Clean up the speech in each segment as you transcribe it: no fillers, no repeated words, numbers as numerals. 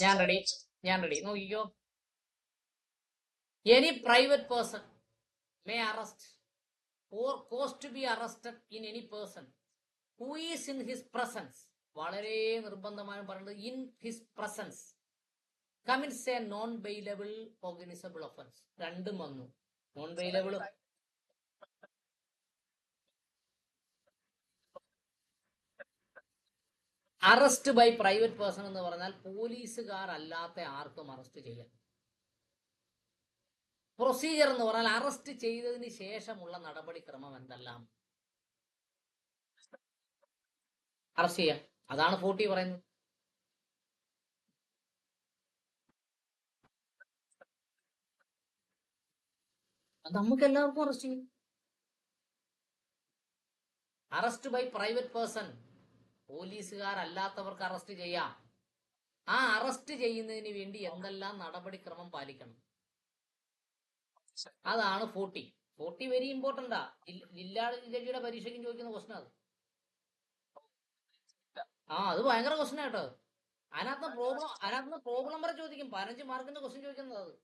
ഞാൻ റെഡി നോക്കിക്കോ. Any private person may arrest or cause to be arrested in any person who is in his presence, വളരെ നിർബന്ധമായും പറയുന്നത് in his presence, commits a non bailable cognizable offense. രണ്ടും വന്നു. Non bailable arrest by private person എന്ന് പറഞ്ഞാൽ പോലീസുകാർ അല്ലാത്ത ആർക്കും അറസ്റ്റ് ചെയ്യാം. പ്രൊസീജിയർ എന്ന് പറഞ്ഞാൽ അറസ്റ്റ് ചെയ്തതിന് ശേഷമുള്ള നടപടിക്രമം എന്തെല്ലാം? അറസ്റ്റ് ചെയ്യാം. അതാണ് 40 പറയുന്നത്. നമുക്ക് എല്ലാവർക്കും അറസ്റ്റ് ചെയ്യും. അറസ്റ്റ് ബൈ പ്രൈവറ്റ് പേഴ്സൺ, പോലീസുകാരല്ലാത്തവർക്ക് അറസ്റ്റ് ചെയ്യാം. ആ അറസ്റ്റ് ചെയ്യുന്നതിന് വേണ്ടി എന്തെല്ലാം നടപടിക്രമം പാലിക്കണം, അതാണ് 40 വെരി ഇമ്പോർട്ടന്റാ. ജില്ലാ ജഡ്ജിയുടെ പരീക്ഷയ്ക്കും ചോദിക്കുന്ന ക്വസ്റ്റൻ അത്. അത് ഭയങ്കര ക്വസ്റ്റൻ കേട്ടോ. അതിനകത്ത് പ്രോബ്ലം വരെ ചോദിക്കും. 15 മാർക്കിന്റെ ക്വസ്റ്റൻ ചോദിക്കുന്നത് അത്.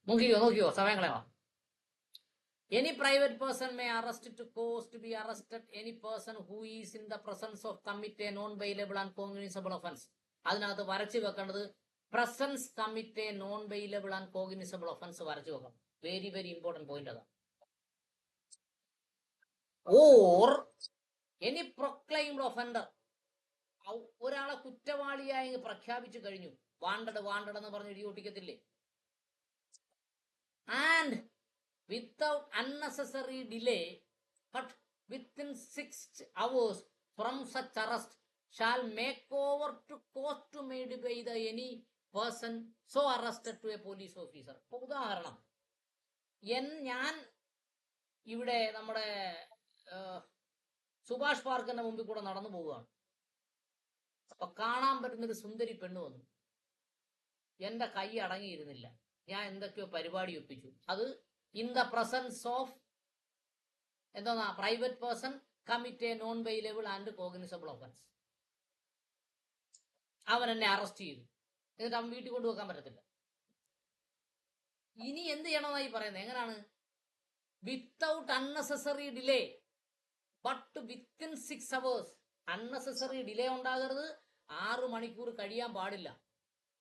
നോക്കിയോ സമയം കളയാ. Any private person may arrest to cause to be arrested any person who is in the presence of commit a non bailable and cognizable offense. അതിനകത്ത് വരച്ചു വെക്കേണ്ടത് presence commit a non bailable and cognizable offence വരച്ചു വെക്കണം. Very very important point അതാണ്. Or any proclaimed offender, ഒരാളെ കുറ്റവാളിയായി പ്രഖ്യാപിച്ചു കഴിഞ്ഞു, വാണ്ടഡ് എന്ന് പറഞ്ഞ് ഇടിയൊട്ടിക്കത്തില്ലേ, and without unnecessary delay but within 6 hours from such arrest shall make over to cost made by the any person so arrested to a police officer. ഉദാഹരണം, ഞാൻ ഇവിടെ നമ്മുടെ സുഭാഷ് പാർക്കിന്റെ മുമ്പിൽ കൂടെ നടന്നു പോവുകയാണ്. അപ്പൊ കാണാൻ പറ്റുന്നൊരു സുന്ദരി പെണ്ണ് വന്നു. എന്റെ കൈ അടങ്ങിയിരുന്നില്ല, ഞാൻ എന്തൊക്കെയോ പരിപാടി ഒപ്പിച്ചു. അത് in the presence of എന്താ private person commit a non bailable and cognizable offence. അവൻ എന്നെ അറസ്റ്റ് ചെയ്തു, എന്നിട്ട് അവൻ വീട്ടിൽ കൊണ്ടുവെക്കാൻ പറ്റത്തില്ല. ഇനി എന്ത് ചെയ്യണമെന്നായി പറയുന്നത്? എങ്ങനെയാണ്? Without unnecessary delay but within 6 hours. Unnecessary delay ഉണ്ടാകരുത്, 6 മണിക്കൂർ കഴിയാൻ പാടില്ല.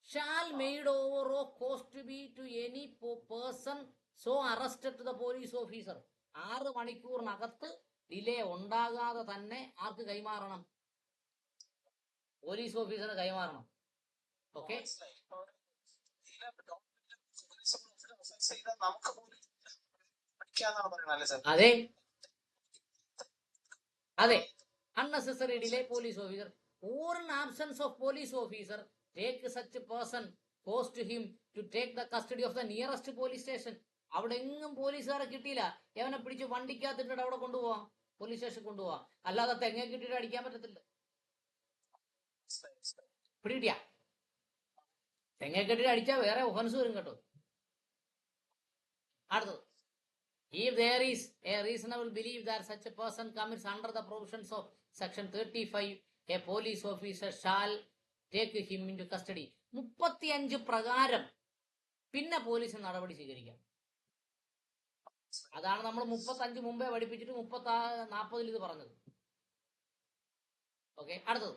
Shall made over or cause be to any person so arrested to the police officer. 6 മണിക്കൂറിനകത്ത് ഡിലേ ഉണ്ടാകാതെ തന്നെ ആർക്ക് കൈമാറണം? പോലീസ് ഓഫീസറിന് കൈമാറണം. ഓക്കെ, അതെ unnecessary delay police officer or in absence of police officer take such a person cause to him to take the custody of the nearest police station. അവിടെ എങ്ങും പോലീസുകാരെ കിട്ടിയില്ല, എവനെ പിടിച്ച് വണ്ടിക്കകത്തിട്ട് അവിടെ കൊണ്ടുപോവാം, പോലീസ് സ്റ്റേഷൻ കൊണ്ടുപോവാം. അല്ലാതെ തെങ്ങ കിട്ടിയിട്ട് അടിക്കാൻ പറ്റത്തില്ല. പിടികിട്ടിയ തെങ്ങ കെട്ടിട്ട് അടിച്ചാൽ വേറെ ഒഫൻസ് വരും കേട്ടോ. അടുത്തത്, if there is a reasonable belief that such a person commits under the provisions of section 35, a police officer shall take him into custody. 35 പ്രകാരം പിന്നെ പോലീസ് നടപടി സ്വീകരിക്കാം. അതാണ് നമ്മൾ 35 മുമ്പേ പഠിപ്പിച്ചിട്ട് 40 ഇത് പറഞ്ഞത്. ഓക്കെ, അടുത്തത്